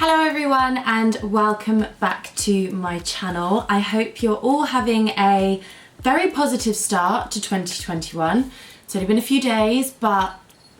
Hello everyone and welcome back to my channel. I hope you're all having a very positive start to 2021. It's only been a few days, but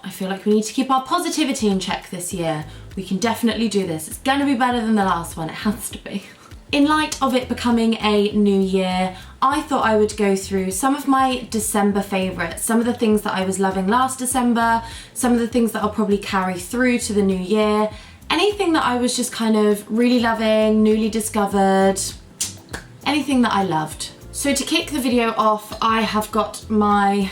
I feel like we need to keep our positivity in check this year. We can definitely do this. It's gonna be better than the last one, it has to be. In light of it becoming a new year, I thought I would go through some of my December favourites, some of the things that I was loving last December, some of the things that I'll probably carry through to the new year, anything that I was just kind of really loving, newly discovered, anything that I loved. So to kick the video off, I have got my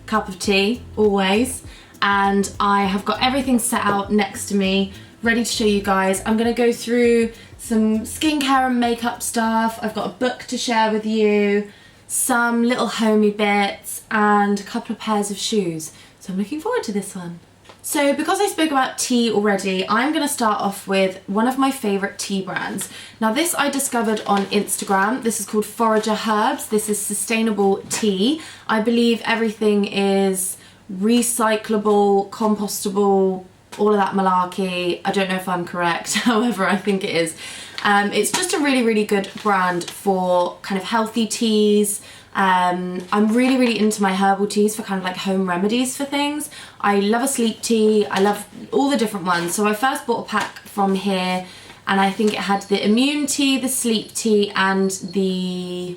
cup of tea, always, and I have got everything set out next to me, ready to show you guys. I'm gonna go through some skincare and makeup stuff. I've got a book to share with you, some little homey bits, and a couple of pairs of shoes. So I'm looking forward to this one. So because I spoke about tea already, I'm going to start off with one of my favourite tea brands. Now this I discovered on Instagram. This is called Forager Herbs. This is sustainable tea. I believe everything is recyclable, compostable, all of that malarkey. I don't know if I'm correct, however I think it is. It's just a really good brand for kind of healthy teas. I'm really into my herbal teas for kind of like home remedies for things. I love a sleep tea, I love all the different ones. So I first bought a pack from here and I think it had the immune tea, the sleep tea and the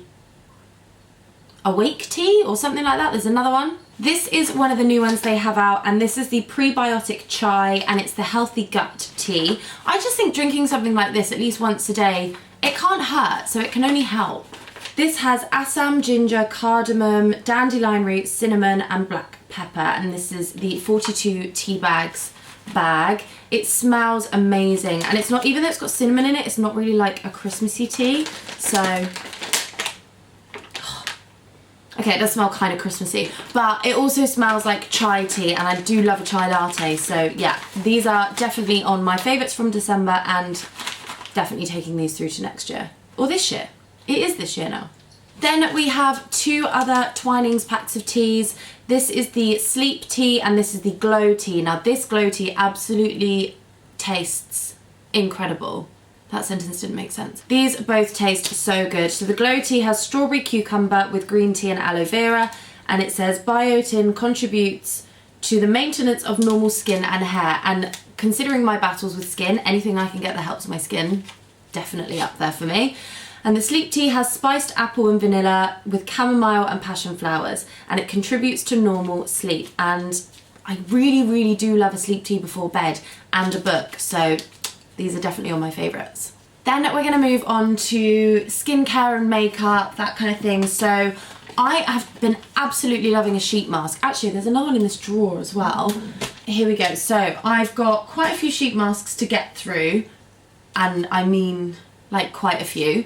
awake tea or something like that. There's another one. This is one of the new ones they have out and this is the Prebiotic Chai and it's the healthy gut tea. I just think drinking something like this at least once a day, it can't hurt, so it can only help. This has Assam, ginger, cardamom, dandelion root, cinnamon and black pepper and this is the 42 tea bags bag. It smells amazing and it's not, even though it's got cinnamon in it, it's not really like a Christmassy tea. So, okay, it does smell kind of Christmassy, but it also smells like chai tea and I do love a chai latte. So yeah, these are definitely on my favourites from December and definitely taking these through to next year. Or this year. It is this year now. Then we have two other Twinings packs of teas. This is the sleep tea and this is the glow tea. Now this glow tea absolutely tastes incredible. That sentence didn't make sense. These both taste so good. So the glow tea has strawberry cucumber with green tea and aloe vera and it says biotin contributes to the maintenance of normal skin and hair, and considering my battles with skin, anything I can get that helps my skin, definitely up there for me. And the sleep tea has spiced apple and vanilla with chamomile and passion flowers and it contributes to normal sleep. And I really do love a sleep tea before bed and a book, so these are definitely on my favourites. Then we're going to move on to skincare and makeup, that kind of thing. So I have been absolutely loving a sheet mask. Actually, there's another one in this drawer as well. Here we go. So I've got quite a few sheet masks to get through, and I mean like quite a few.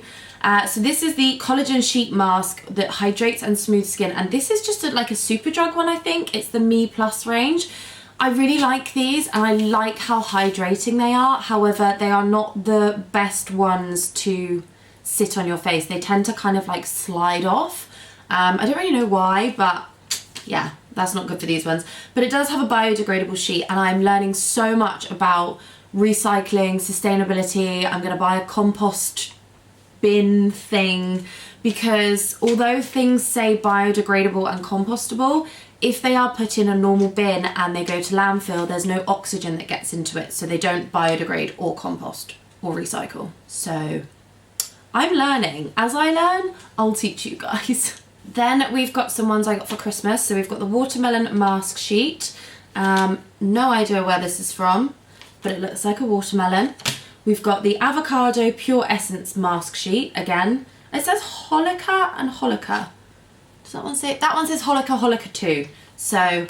So this is the Collagen sheet mask that hydrates and smooths skin, and this is just like a Superdrug one, I think. It's the Me Plus range. I really like these and I like how hydrating they are. However, they are not the best ones to sit on your face. They tend to kind of like slide off. I don't really know why, but yeah, that's not good for these ones. But it does have a biodegradable sheet and I'm learning so much about recycling, sustainability. I'm gonna buy a compost bin thing because although things say biodegradable and compostable, if they are put in a normal bin and they go to landfill, there's no oxygen that gets into it, so they don't biodegrade or compost or recycle. So I'm learning. As I learn, I'll teach you guys. Then we've got some ones I got for Christmas. So we've got the watermelon mask sheet. No idea where this is from, but it looks like a watermelon. We've got the avocado pure essence mask sheet again. It says Holika and Holika. Does that one say? That one says Holika, Holika 2. So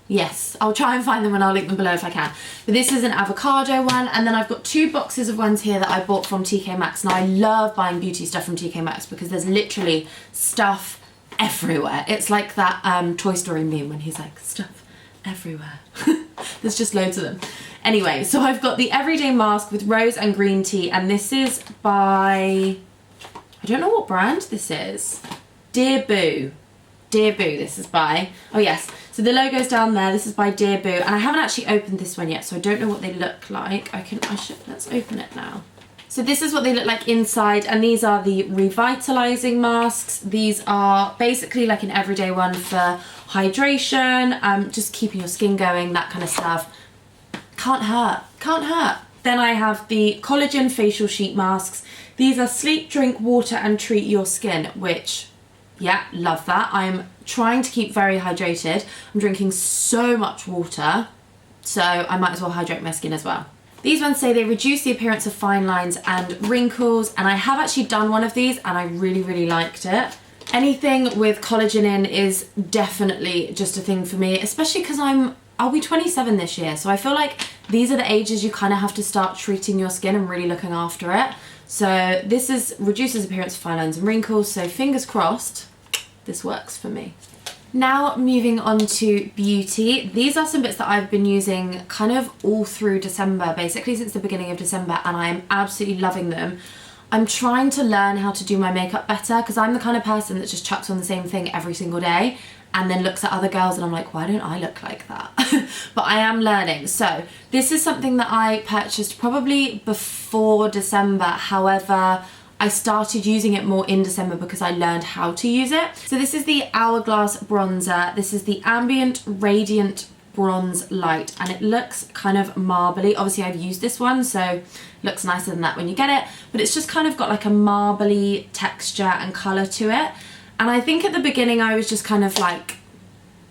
yes, I'll try and find them and I'll link them below if I can. But this is an avocado one, and then I've got two boxes of ones here that I bought from TK Maxx. Now I love buying beauty stuff from TK Maxx because there's literally stuff everywhere. It's like that Toy Story meme when he's like, stuff everywhere. There's just loads of them. Anyway, so I've got the everyday mask with rose and green tea, and this is by, I don't know what brand this is. Dear Boo. Dear Boo, this is by. Oh yes. So the logo's down there. This is by Dear Boo, and I haven't actually opened this one yet, so I don't know what they look like. Let's open it now. So this is what they look like inside, and these are the Revitalizing Masks. These are basically like an everyday one for hydration, just keeping your skin going, that kind of stuff. Can't hurt, can't hurt. Then I have the Collagen Facial Sheet Masks. These are sleep, drink, water and treat your skin, which, yeah, love that. I'm trying to keep very hydrated. I'm drinking so much water, so I might as well hydrate my skin as well. These ones say they reduce the appearance of fine lines and wrinkles, and I have actually done one of these and I really, really liked it. Anything with collagen in is definitely just a thing for me, especially because I'll be 27 this year, so I feel like these are the ages you kind of have to start treating your skin and really looking after it. So this reduces appearance of fine lines and wrinkles, so fingers crossed this works for me. Now moving on to beauty. These are some bits that I've been using kind of all through December, basically since the beginning of December, and I am absolutely loving them. I'm trying to learn how to do my makeup better, because I'm the kind of person that just chucks on the same thing every single day and then looks at other girls and I'm like, why don't I look like that? But I am learning. So this is something that I purchased probably before December. However, I started using it more in December because I learned how to use it. So this is the Hourglass Bronzer. This is the Ambient Radiant Bronze Light, and it looks kind of marbly. Obviously I've used this one, so it looks nicer than that when you get it, but it's just kind of got like a marbly texture and colour to it. And I think at the beginning I was just kind of like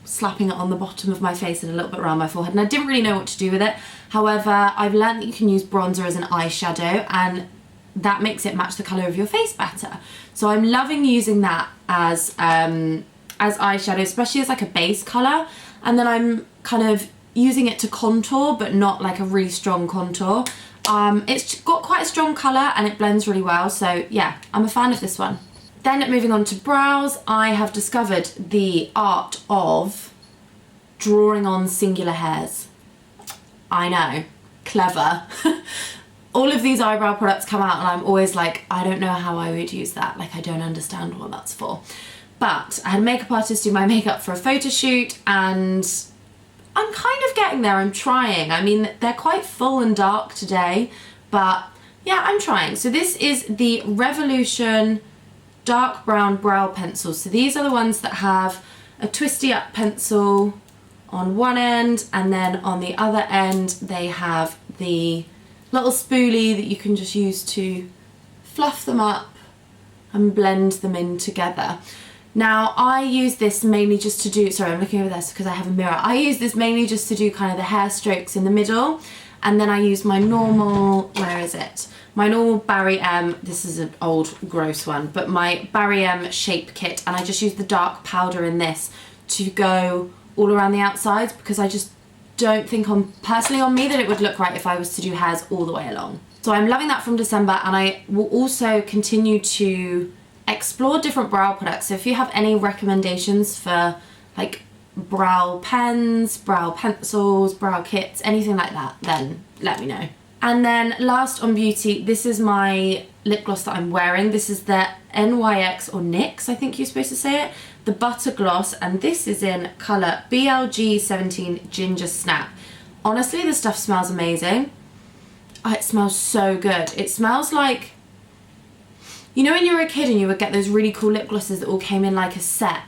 slapping it on the bottom of my face and a little bit around my forehead, and I didn't really know what to do with it. However, I've learned that you can use bronzer as an eyeshadow, and that makes it match the colour of your face better. So I'm loving using that as eyeshadow, especially as like a base colour. And then I'm kind of using it to contour, but not like a really strong contour. It's got quite a strong colour and it blends really well. So yeah, I'm a fan of this one. Then moving on to brows, I have discovered the art of drawing on singular hairs. I know, clever. All of these eyebrow products come out and I'm always like, I don't know how I would use that. Like, I don't understand what that's for. But I had a makeup artist do my makeup for a photo shoot and I'm kind of getting there. I'm trying. I mean, they're quite full and dark today, but yeah, I'm trying. So this is the Revolution Dark Brown Brow Pencils. So these are the ones that have a twisty up pencil on one end, and then on the other end they have the little spoolie that you can just use to fluff them up and blend them in together. Now I use this mainly just to do, sorry I'm looking over this because I have a mirror. I use this mainly just to do kind of the hair strokes in the middle, and then I use my normal, where is it? My normal Barry M, this is an old gross one, but my Barry M shape kit, and I just use the dark powder in this to go all around the outsides, because I just don't think personally on me that it would look right if I was to do hairs all the way along. So I'm loving that from December, and I will also continue to explore different brow products. So if you have any recommendations for like brow pens, brow pencils, brow kits, anything like that, then let me know. And then last on beauty, this is my lip gloss that I'm wearing. This is the NYX or NYX, I think you're supposed to say it, the Butter Gloss, and this is in colour BLG17 Ginger Snap. Honestly, this stuff smells amazing. Oh, it smells so good. It smells like, you know when you were a kid and you would get those really cool lip glosses that all came in like a set,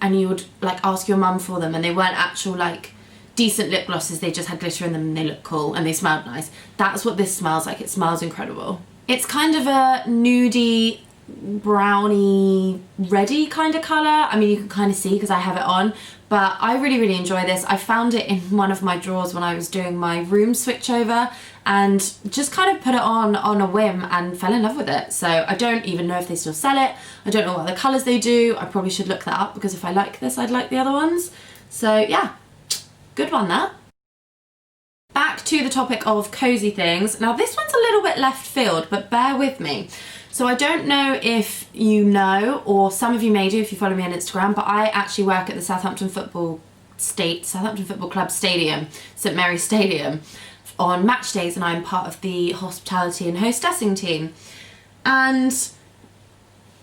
and you would like ask your mum for them and they weren't actual like decent lip glosses, they just had glitter in them and they look cool and they smelled nice. That's what this smells like. It smells incredible. It's kind of a nudie, browny, reddy kind of colour. I mean, you can kind of see because I have it on, but I really, really enjoy this. I found it in one of my drawers when I was doing my room switchover and just kind of put it on a whim and fell in love with it. So I don't even know if they still sell it. I don't know what other colours they do. I probably should look that up because if I like this, I'd like the other ones. So yeah, good one that. Back to the topic of cozy things. Now this one's a little bit left field, but bear with me. So I don't know if you know, or some of you may do if you follow me on Instagram, but I actually work at the Southampton Football Club Stadium, St Mary's Stadium, on match days, and I'm part of the hospitality and hostessing team. And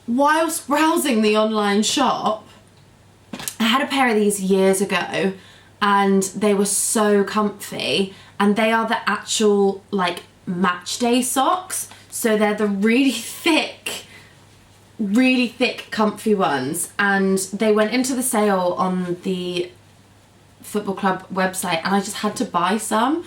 whilst browsing the online shop, I had a pair of these years ago and they were so comfy, and they are the actual like match day socks. So they're the really thick comfy ones, and they went into the sale on the football club website and I just had to buy some.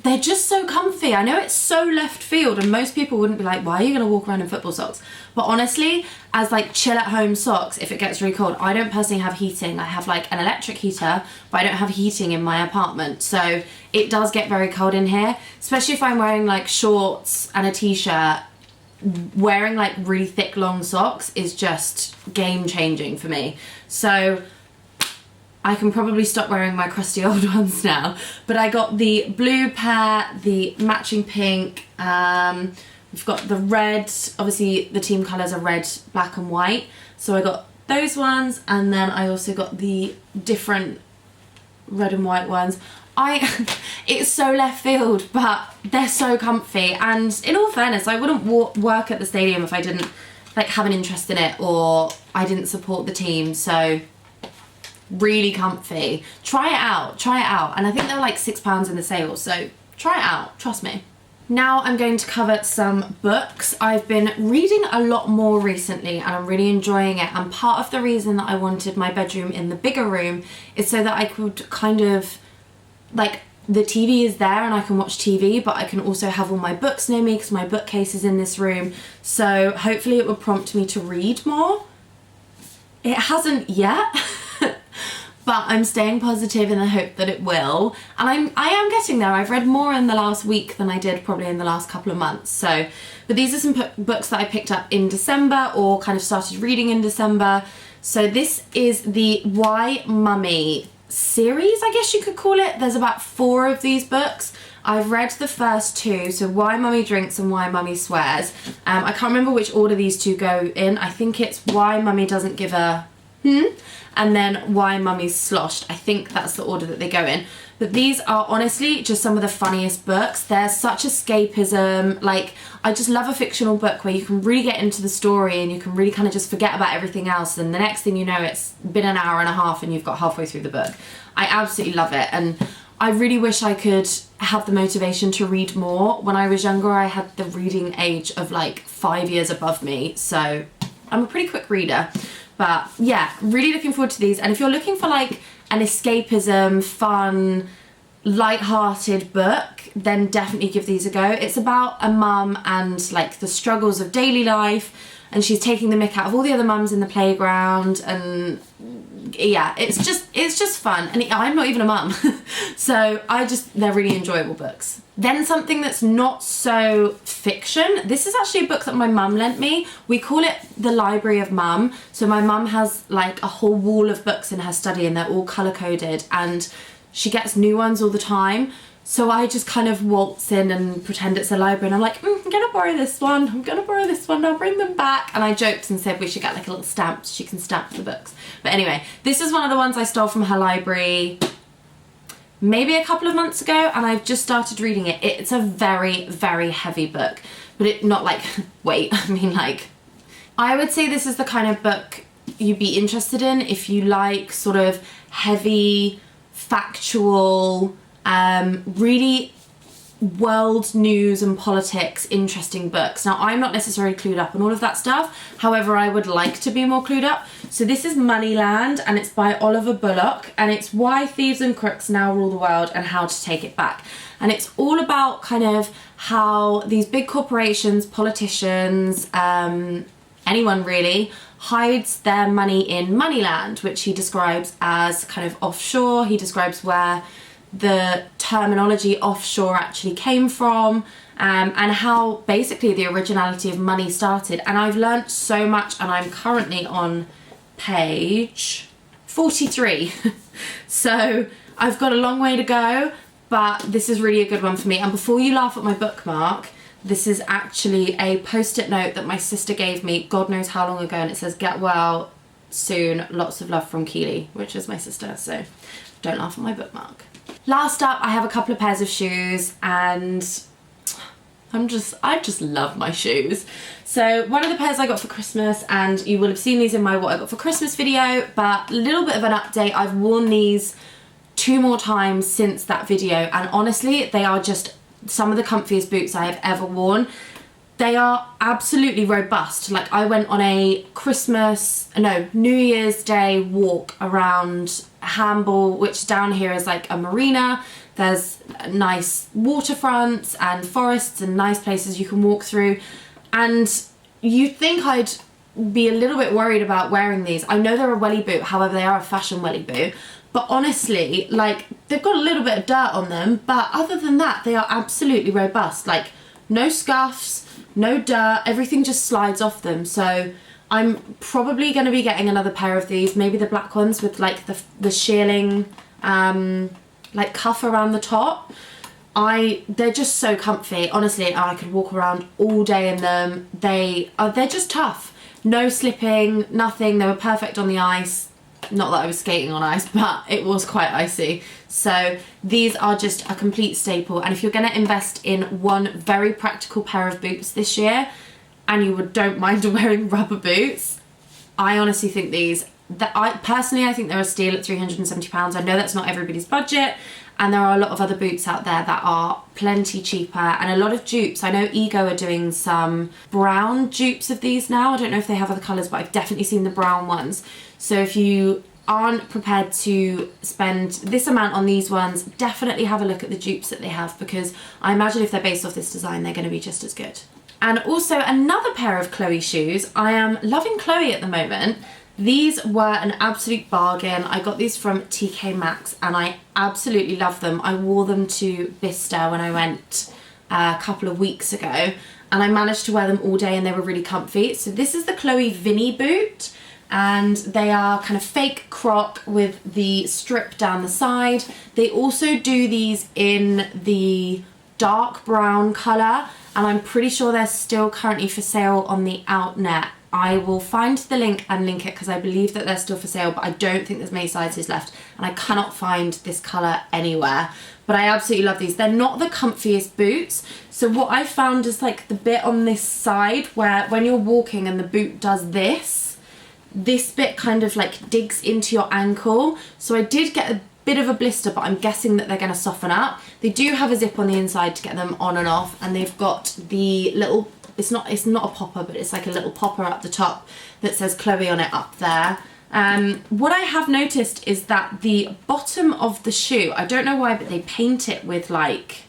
They're just so comfy. I know it's so left field and most people wouldn't be like, why are you gonna walk around in football socks? But honestly, as like chill at home socks, if it gets really cold, I don't personally have heating. I have like an electric heater, but I don't have heating in my apartment. So it does get very cold in here, especially if I'm wearing like shorts and a t-shirt. Wearing like really thick long socks is just game changing for me. So I can probably stop wearing my crusty old ones now, but I got the blue pair, the matching pink, we've got the red, obviously the team colours are red, black and white, so I got those ones, and then I also got the different red and white ones. It's so left field, but they're so comfy, and in all fairness, I wouldn't work at the stadium if I didn't like have an interest in it or I didn't support the team. So really comfy. Try it out, and I think they were like £6 in the sale, so try it out, trust me. Now I'm going to cover some books. I've been reading a lot more recently and I'm really enjoying it, and part of the reason that I wanted my bedroom in the bigger room is so that I could kind of like, the TV is there and I can watch TV, but I can also have all my books near me because my bookcase is in this room, so hopefully it will prompt me to read more. It hasn't yet. But I'm staying positive in the hope that it will, and I am getting there. I've read more in the last week than I did probably in the last couple of months. So, but these are some books that I picked up in December or kind of started reading in December. So this is the Why Mummy series, I guess you could call it. There's about 4 of these books. I've read the first 2, so Why Mummy Drinks and Why Mummy Swears. I can't remember which order these 2 go in. I think it's Why Mummy Doesn't Give a and then Why Mummy's Sloshed. I think that's the order that they go in. But these are honestly just some of the funniest books. They're such escapism. Like, I just love a fictional book where you can really get into the story and you can really kind of just forget about everything else, and the next thing you know, it's been an hour and a half and you've got halfway through the book. I absolutely love it, and I really wish I could have the motivation to read more. When I was younger, I had the reading age of like 5 years above me, so I'm a pretty quick reader. But yeah, really looking forward to these. And if you're looking for like an escapism, fun, light-hearted book, then definitely give these a go. It's about a mum and like the struggles of daily life, and she's taking the mick out of all the other mums in the playground, and yeah, it's just fun. And I'm not even a mum, so they're really enjoyable books. Then something that's not so fiction. This is actually a book that my mum lent me. We call it the Library of Mum. So my mum has like a whole wall of books in her study, and they're all colour coded, and she gets new ones all the time. So I just kind of waltz in and pretend it's a library, and I'm like, I'm gonna borrow this one, I'll bring them back. And I joked and said we should get like a little stamp so she can stamp the books. But anyway, this is one of the ones I stole from her library maybe a couple of months ago, and I've just started reading it. It's a very, very heavy book, but it not like weight, I mean like, I would say this is the kind of book you'd be interested in if you like sort of heavy, factual, really world news and politics interesting books. Now, I'm not necessarily clued up on all of that stuff, however I would like to be more clued up. So this is Moneyland, and it's by Oliver Bullock, and it's Why Thieves and Crooks Now Rule the World and How to Take It Back. And it's all about kind of how these big corporations, politicians, anyone really, hides their money in Moneyland, which he describes as kind of offshore. He describes where the terminology offshore actually came from, and how basically the originality of money started. And I've learnt so much, and I'm currently on page 43. So I've got a long way to go, but this is really a good one for me. And before you laugh at my bookmark, this is actually a post-it note that my sister gave me God knows how long ago, and it says, "Get well soon, lots of love from Keely," which is my sister, so don't laugh at my bookmark. Last up, I have a couple of pairs of shoes, and I just love my shoes. So one of the pairs I got for Christmas, and you will have seen these in my what I got for Christmas video, but a little bit of an update. I've worn these 2 more times since that video, and honestly, they are just some of the comfiest boots I have ever worn. They are absolutely robust. Like, I went on a New Year's Day walk around Hamble, which down here is like a marina. There's nice waterfronts and forests and nice places you can walk through. And you'd think I'd be a little bit worried about wearing these. I know they're a welly boot, however, they are a fashion welly boot. But honestly, like, they've got a little bit of dirt on them, but other than that, they are absolutely robust. Like, no scuffs, no dirt, everything just slides off them. So I'm probably going to be getting another pair of these, maybe the black ones with like the shearling like cuff around the top. They're just so comfy. Honestly, I could walk around all day in them. They're just tough. No slipping, nothing. They were perfect on the ice. Not that I was skating on ice, but it was quite icy. So these are just a complete staple. And if you're going to invest in one very practical pair of boots this year, and you don't mind wearing rubber boots, I honestly think these, personally I think they're a steal at £370. I know that's not everybody's budget, and there are a lot of other boots out there that are plenty cheaper, and a lot of dupes. I know Ego are doing some brown dupes of these now. I don't know if they have other colours, but I've definitely seen the brown ones. So if you aren't prepared to spend this amount on these ones, definitely have a look at the dupes that they have, because I imagine if they're based off this design, they're going to be just as good. And also another pair of Chloe shoes. I am loving Chloe at the moment. These were an absolute bargain. I got these from TK Maxx and I absolutely love them. I wore them to Bicester when I went a couple of weeks ago, and I managed to wear them all day and they were really comfy. So this is the Chloe Vinny boot, and they are kind of fake croc with the strip down the side. They also do these in the dark brown colour, and I'm pretty sure they're still currently for sale on the Outnet. I will find the link and link it because I believe that they're still for sale, but I don't think there's many sizes left, and I cannot find this colour anywhere. But I absolutely love these. They're not the comfiest boots. So what I found is like the bit on this side where when you're walking and the boot does this bit kind of like digs into your ankle. So I did get a bit of a blister, but I'm guessing that they're going to soften up. They do have a zip on the inside to get them on and off, and they've got the little, it's not a popper, but it's like a little popper up the top that says Chloe on it up there. What I have noticed is that the bottom of the shoe, I don't know why, but they paint it with like,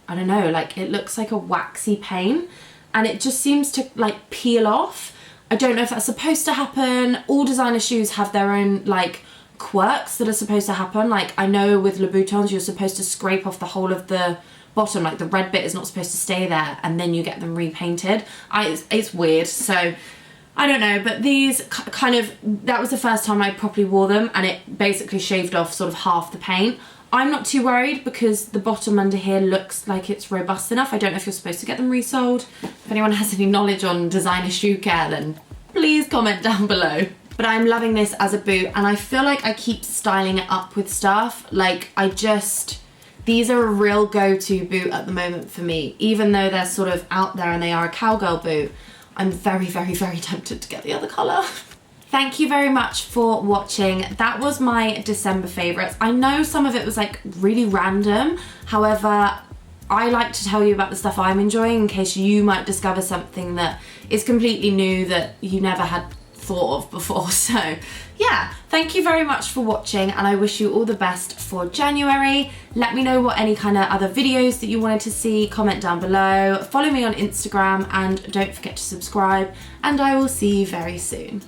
I don't know, like it looks like a waxy paint, and it just seems to like peel off. I don't know if that's supposed to happen. All designer shoes have their own like quirks that are supposed to happen. Like I know with Louboutins you're supposed to scrape off the whole of the bottom, like the red bit is not supposed to stay there, and then you get them repainted. It's weird, so I don't know, but these kind of, that was the first time I properly wore them, and it basically shaved off sort of half the paint. I'm not too worried because the bottom under here looks like it's robust enough. I don't know if you're supposed to get them resold. If anyone has any knowledge on designer shoe care, then please comment down below. But I'm loving this as a boot, and I feel like I keep styling it up with stuff. Like these are a real go-to boot at the moment for me. Even though they're sort of out there and they are a cowgirl boot, I'm very, very, very tempted to get the other colour. Thank you very much for watching. That was my December favourites. I know some of it was like really random. However, I like to tell you about the stuff I'm enjoying in case you might discover something that is completely new that you never had thought of before. So yeah, thank you very much for watching, and I wish you all the best for January. Let me know what any kind of other videos that you wanted to see, comment down below, follow me on Instagram, and don't forget to subscribe, and I will see you very soon.